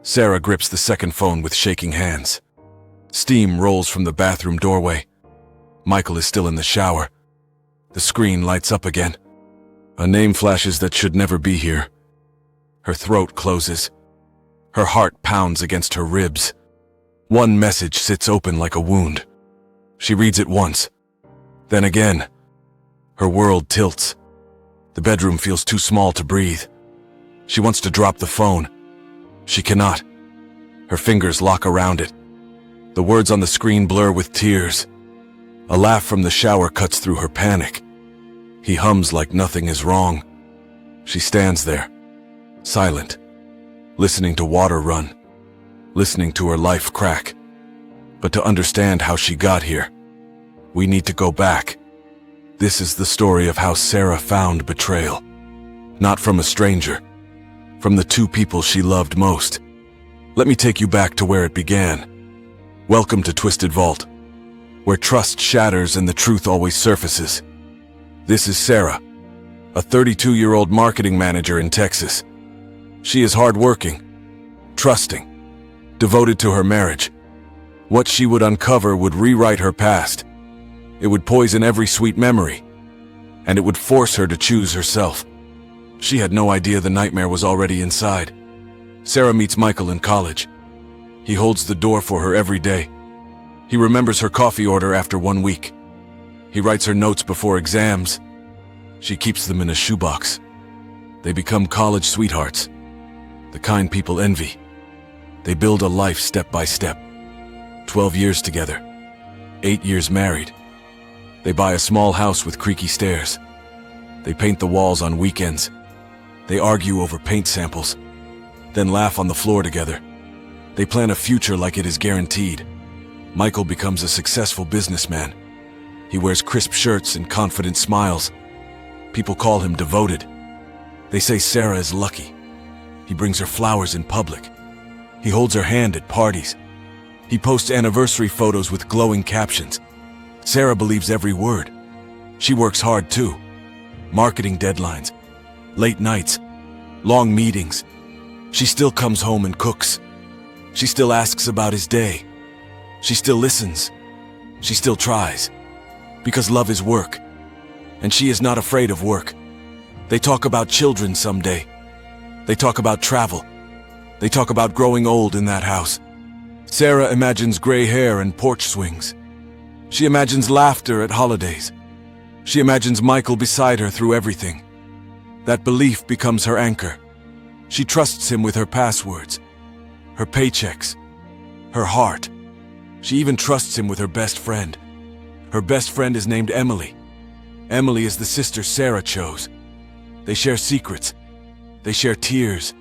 Sarah grips the second phone with shaking hands. Steam rolls from the bathroom doorway. Michael is still in the shower. The screen lights up again. A name flashes that should never be here. Her throat closes. Her heart pounds against her ribs. One message sits open like a wound. She reads it once, then again. Her world tilts. The bedroom feels too small to breathe. She wants to drop the phone. She cannot. Her fingers lock around it. The words on the screen blur with tears. A laugh from the shower cuts through her panic. He hums like nothing is wrong. She stands there, silent, listening to water run, listening to her life crack. But to understand how she got here, we need to go back. This is the story of how Sarah found betrayal. Not from a stranger, from the two people she loved most. Let me take you back to where it began. Welcome to Twisted Vault, where trust shatters and the truth always surfaces. This is Sarah, a 32-year-old marketing manager in Texas. She is hardworking, trusting, devoted to her marriage. What she would uncover would rewrite her past. It would poison every sweet memory, and it would force her to choose herself. She had no idea the nightmare was already inside. Sarah meets Michael in college. He holds the door for her every day. He remembers her coffee order after 1 week. He writes her notes before exams. She keeps them in a shoebox. They become college sweethearts, the kind people envy. They build a life step by step. 12 years together, 8 years married. They buy a small house with creaky stairs. They paint the walls on weekends. They argue over paint samples, then laugh on the floor together. They plan a future like it is guaranteed. Michael becomes a successful businessman. He wears crisp shirts and confident smiles. People call him devoted. They say Sarah is lucky. He brings her flowers in public. He holds her hand at parties. He posts anniversary photos with glowing captions. Sarah believes every word. She works hard too. Marketing deadlines, late nights, long meetings. She still comes home and cooks. She still asks about his day. She still listens. She still tries. Because love is work, and she is not afraid of work. They talk about children someday. They talk about travel. They talk about growing old in that house. Sarah imagines gray hair and porch swings. She imagines laughter at holidays. She imagines Michael beside her through everything. That belief becomes her anchor. She trusts him with her passwords, her paychecks, her heart. She even trusts him with her best friend. Her best friend is named Emily. Emily is the sister Sarah chose. They share secrets. They share tears.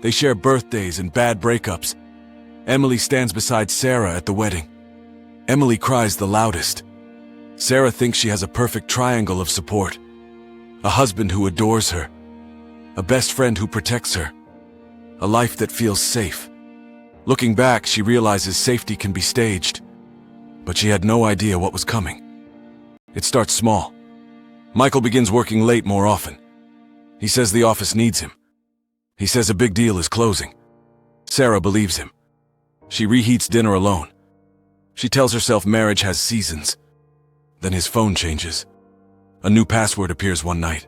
They share birthdays and bad breakups. Emily stands beside Sarah at the wedding. Emily cries the loudest. Sarah thinks she has a perfect triangle of support. A husband who adores her. A best friend who protects her. A life that feels safe. Looking back, she realizes safety can be staged. But she had no idea what was coming. It starts small. Michael begins working late more often. He says the office needs him. He says a big deal is closing. Sarah believes him. She reheats dinner alone. She tells herself marriage has seasons. Then his phone changes. A new password appears one night.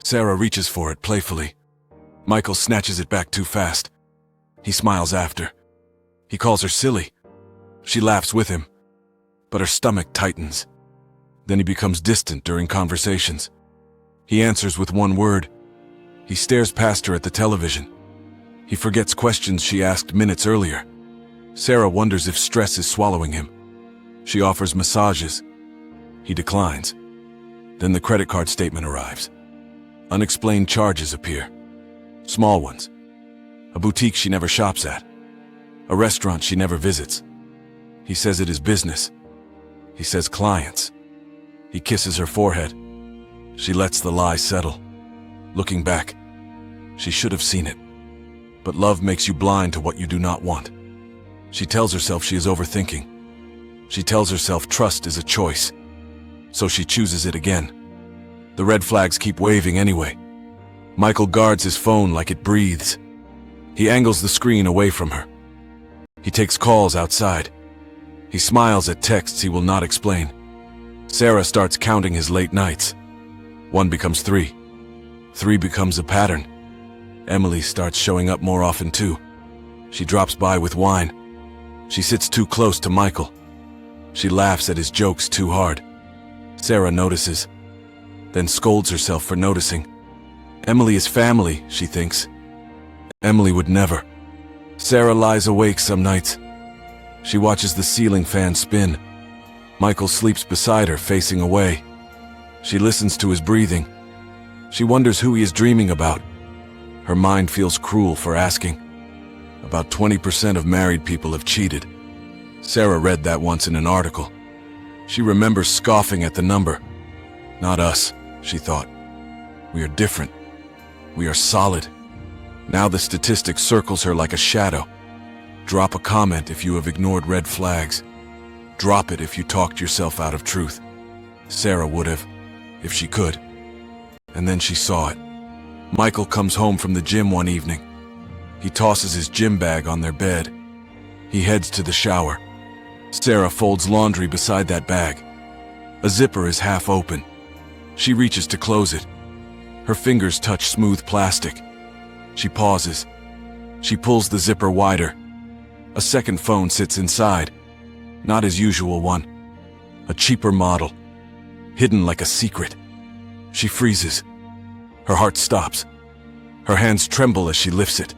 Sarah reaches for it playfully. Michael snatches it back too fast. He smiles after. He calls her silly. She laughs with him. But her stomach tightens. Then he becomes distant during conversations. He answers with one word. He stares past her at the television. He forgets questions she asked minutes earlier. Sarah wonders if stress is swallowing him. She offers massages. He declines. Then the credit card statement arrives. Unexplained charges appear. Small ones. A boutique she never shops at. A restaurant she never visits. He says it is business. He says clients. He kisses her forehead. She lets the lie settle. Looking back, she should have seen it. But love makes you blind to what you do not want. She tells herself she is overthinking. She tells herself trust is a choice. So she chooses it again. The red flags keep waving anyway. Michael guards his phone like it breathes. He angles the screen away from her. He takes calls outside. He smiles at texts he will not explain. Sarah starts counting his late nights. 1 becomes 3. 3 becomes a pattern. Emily starts showing up more often too. She drops by with wine. She sits too close to Michael. She laughs at his jokes too hard. Sarah notices, then scolds herself for noticing. Emily is family, she thinks. Emily would never. Sarah lies awake some nights. She watches the ceiling fan spin. Michael sleeps beside her, facing away. She listens to his breathing. She wonders who he is dreaming about. Her mind feels cruel for asking. About 20% of married people have cheated. Sarah read that once in an article. She remembers scoffing at the number. Not us, she thought. We are different. We are solid. Now the statistic circles her like a shadow. Drop a comment if you have ignored red flags. Drop it if you talked yourself out of truth. Sarah would have, if she could. And then she saw it. Michael comes home from the gym one evening. He tosses his gym bag on their bed. He heads to the shower. Sarah folds laundry beside that bag. A zipper is half open. She reaches to close it. Her fingers touch smooth plastic. She pauses. She pulls the zipper wider. A second phone sits inside. Not his usual one. A cheaper model. Hidden like a secret. She freezes. Her heart stops. Her hands tremble as she lifts it.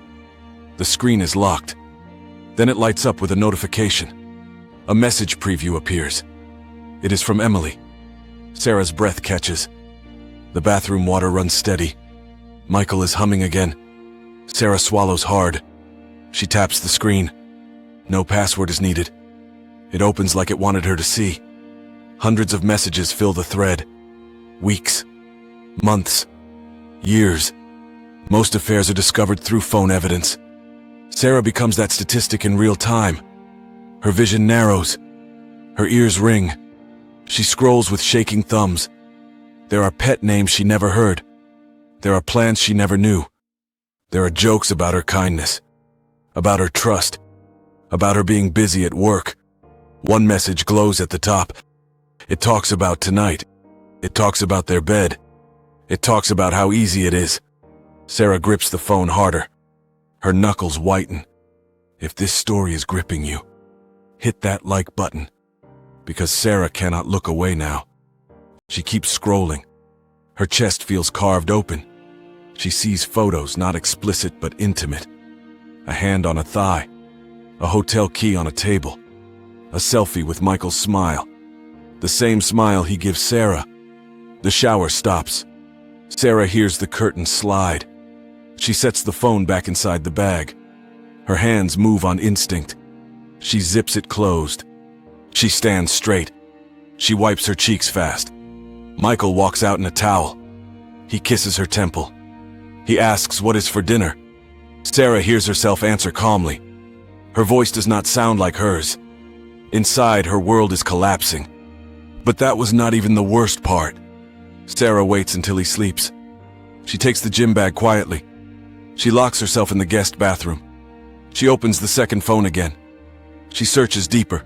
The screen is locked. Then it lights up with a notification. A message preview appears. It is from Emily. Sarah's breath catches. The bathroom water runs steady. Michael is humming again. Sarah swallows hard. She taps the screen. No password is needed. It opens like it wanted her to see. Hundreds of messages fill the thread. Weeks. Months. Years. Most affairs are discovered through phone evidence. Sarah becomes that statistic in real time. Her vision narrows. Her ears ring. She scrolls with shaking thumbs. There are pet names she never heard. There are plans she never knew. There are jokes about her kindness, about her trust, about her being busy at work. One message glows at the top. It talks about tonight. It talks about their bed. It talks about how easy it is. Sarah grips the phone harder. Her knuckles whiten. If this story is gripping you, hit that like button. Because Sarah cannot look away now. She keeps scrolling. Her chest feels carved open. She sees photos, not explicit but intimate. A hand on a thigh. A hotel key on a table. A selfie with Michael's smile. The same smile he gives Sarah. The shower stops. Sarah hears the curtain slide. She sets the phone back inside the bag. Her hands move on instinct. She zips it closed. She stands straight. She wipes her cheeks fast. Michael walks out in a towel. He kisses her temple. He asks what is for dinner. Sarah hears herself answer calmly. Her voice does not sound like hers. Inside, her world is collapsing. But that was not even the worst part. Sarah waits until he sleeps. She takes the gym bag quietly. She locks herself in the guest bathroom. She opens the second phone again. She searches deeper.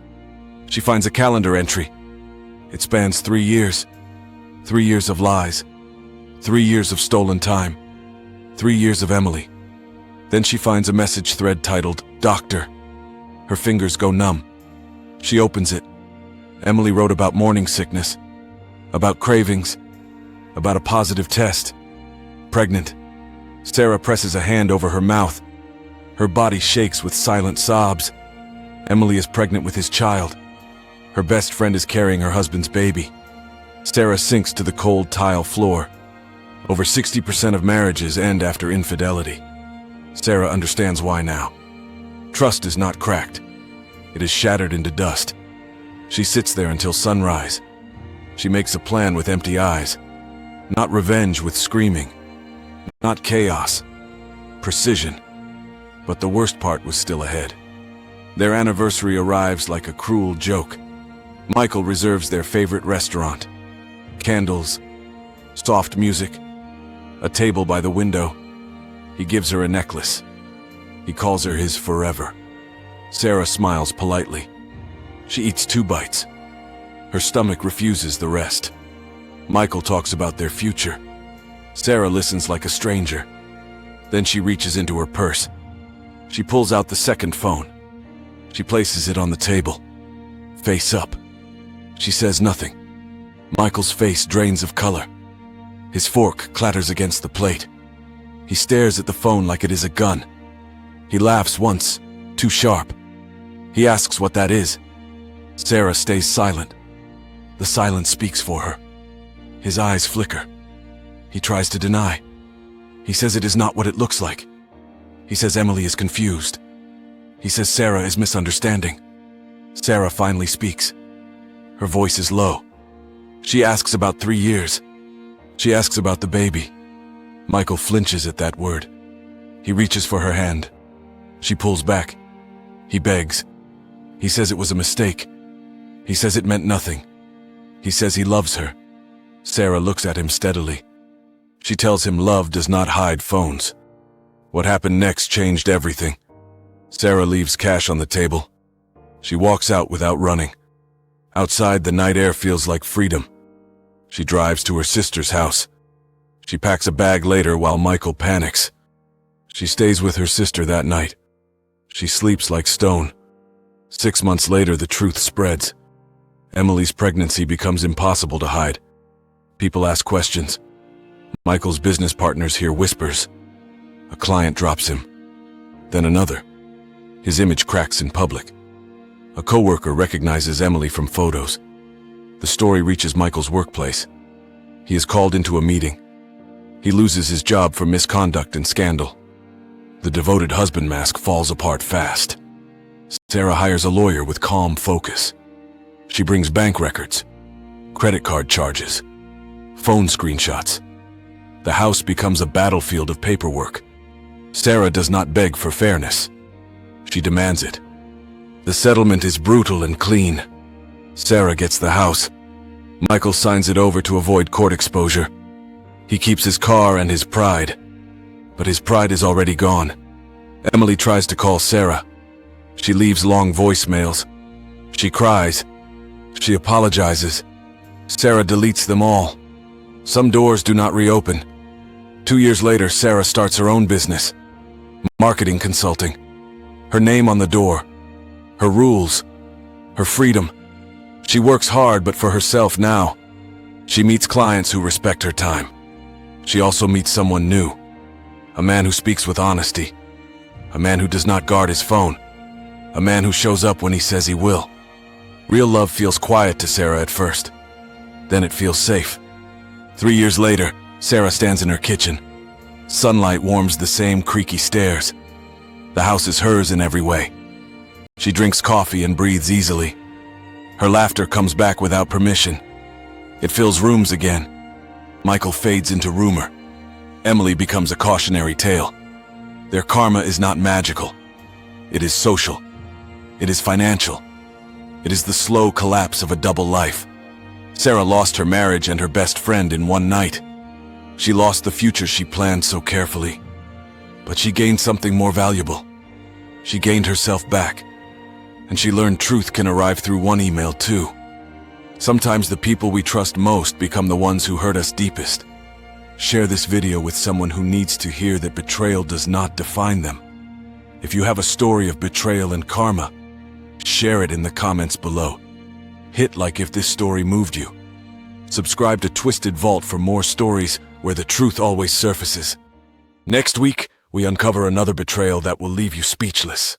She finds a calendar entry. It spans 3 years. 3 years of lies. 3 years of stolen time. 3 years of Emily. Then she finds a message thread titled, Doctor. Her fingers go numb. She opens it. Emily wrote about morning sickness, about cravings, about a positive test. Pregnant. Sarah presses a hand over her mouth. Her body shakes with silent sobs. Emily is pregnant with his child. Her best friend is carrying her husband's baby. Sarah sinks to the cold tile floor. Over 60% of marriages end after infidelity. Sarah understands why now. Trust is not cracked. It is shattered into dust. She sits there until sunrise. She makes a plan with empty eyes. Not revenge with screaming. Not chaos. Precision. But the worst part was still ahead. Their anniversary arrives like a cruel joke. Michael reserves their favorite restaurant. Candles. Soft music. A table by the window. He gives her a necklace. He calls her his forever. Sarah smiles politely. She eats 2 bites. Her stomach refuses the rest. Michael talks about their future. Sarah listens like a stranger. Then she reaches into her purse. She pulls out the second phone. She places it on the table, face up. She says nothing. Michael's face drains of color. His fork clatters against the plate. He stares at the phone like it is a gun. He laughs once, too sharp. He asks what that is. Sarah stays silent. The silence speaks for her. His eyes flicker. He tries to deny. He says it is not what it looks like. He says Emily is confused. He says Sarah is misunderstanding. Sarah finally speaks. Her voice is low. She asks about 3 years. She asks about the baby. Michael flinches at that word. He reaches for her hand. She pulls back. He begs. He says it was a mistake. He says it meant nothing. He says he loves her. Sarah looks at him steadily. She tells him love does not hide phones. What happened next changed everything. Sarah leaves cash on the table. She walks out without running. Outside, the night air feels like freedom. She drives to her sister's house. She packs a bag later while Michael panics. She stays with her sister that night. She sleeps like stone. 6 months later, the truth spreads. Emily's pregnancy becomes impossible to hide. People ask questions. Michael's business partners hear whispers. A client drops him. Then another. His image cracks in public. A coworker recognizes Emily from photos. The story reaches Michael's workplace. He is called into a meeting. He loses his job for misconduct and scandal. The devoted husband mask falls apart fast. Sarah hires a lawyer with calm focus. She brings bank records, credit card charges, phone screenshots. The house becomes a battlefield of paperwork. Sarah does not beg for fairness. She demands it. The settlement is brutal and clean. Sarah gets the house. Michael signs it over to avoid court exposure. He keeps his car and his pride. But his pride is already gone. Emily tries to call Sarah. She leaves long voicemails. She cries. She apologizes. Sarah deletes them all. Some doors do not reopen. 2 years later, Sarah starts her own business. Marketing consulting. Her name on the door. Her rules. Her freedom. She works hard, but for herself now. She meets clients who respect her time. She also meets someone new. A man who speaks with honesty. A man who does not guard his phone. A man who shows up when he says he will. Real love feels quiet to Sarah at first. Then it feels safe. 3 years later, Sarah stands in her kitchen. Sunlight warms the same creaky stairs. The house is hers in every way. She drinks coffee and breathes easily. Her laughter comes back without permission. It fills rooms again. Michael fades into rumor. Emily becomes a cautionary tale. Their karma is not magical. It is social. It is financial. It is the slow collapse of a double life. Sarah lost her marriage and her best friend in one night. She lost the future she planned so carefully. But she gained something more valuable. She gained herself back. And she learned truth can arrive through one email too. Sometimes the people we trust most become the ones who hurt us deepest. Share this video with someone who needs to hear that betrayal does not define them. If you have a story of betrayal and karma, share it in the comments below. Hit like if this story moved you. Subscribe to Twisted Vault for more stories where the truth always surfaces. Next week, we uncover another betrayal that will leave you speechless.